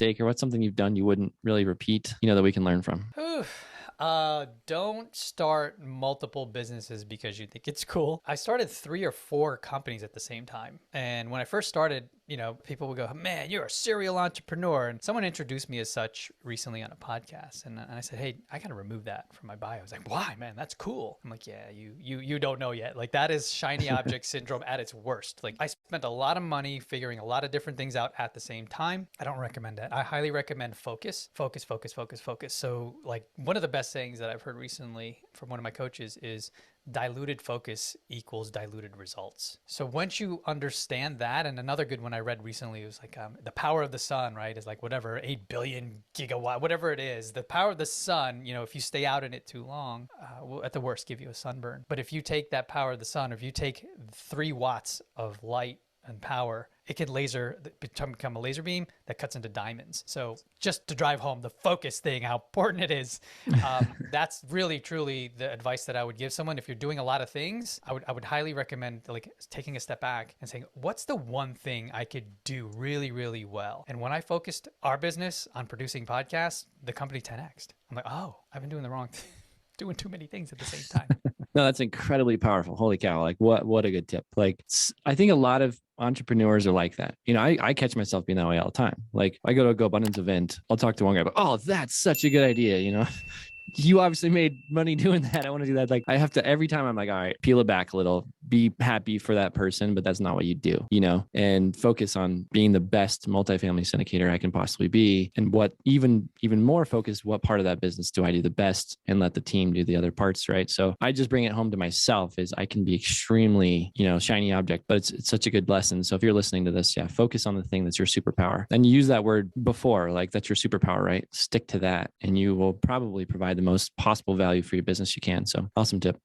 mistake or what's something you've done you wouldn't really repeat, that we can learn from? Don't start multiple businesses because you think it's cool. I started 3 or 4 companies at the same time. And when I first started, people would go, man, you're a serial entrepreneur. And someone introduced me as such recently on a podcast. And I said, hey, I got to remove that from my bio. I was like, why, man? That's cool. I'm like, yeah, you don't know yet. Like that is shiny object syndrome at its worst. Like I spent a lot of money figuring a lot of different things out at the same time. I don't recommend that. I highly recommend focus. So like one of the best sayings that I've heard recently from one of my coaches is diluted focus equals diluted results. So once you understand that, and another good one I read recently was like the power of the sun, right? Is like whatever 8 billion gigawatt, whatever it is, the power of the sun, if you stay out in it too long, will at the worst give you a sunburn. But if you take that power of the sun, or if you take 3 watts of light and power, it can become a laser beam that cuts into diamonds. So just to drive home the focus thing, how important it is, that's really truly the advice that I would give someone. If you're doing a lot of things, I would highly recommend like taking a step back and saying, what's the one thing I could do really, really well? And when I focused our business on producing podcasts, the company 10x'd. I'm like, oh, I've been doing the wrong thing. Doing too many things at the same time. No, that's incredibly powerful. Holy cow. Like what a good tip. Like I think a lot of entrepreneurs are like that. I catch myself being that way all the time. Like I go to a Go Abundance event, I'll talk to one guy, but oh, that's such a good idea. You obviously made money doing that. I want to do that. Like I have to, every time I'm like, all right, peel it back a little, be happy for that person, but that's not what you do, and focus on being the best multifamily syndicator I can possibly be. And what even more focused, what part of that business do I do the best, and let the team do the other parts. Right. So I just bring it home to myself is I can be extremely, shiny object, but it's such a good lesson. So if you're listening to this, focus on the thing that's your superpower. And you use that word before, like that's your superpower, right? Stick to that and you will probably provide the most possible value for your business you can. So awesome tip.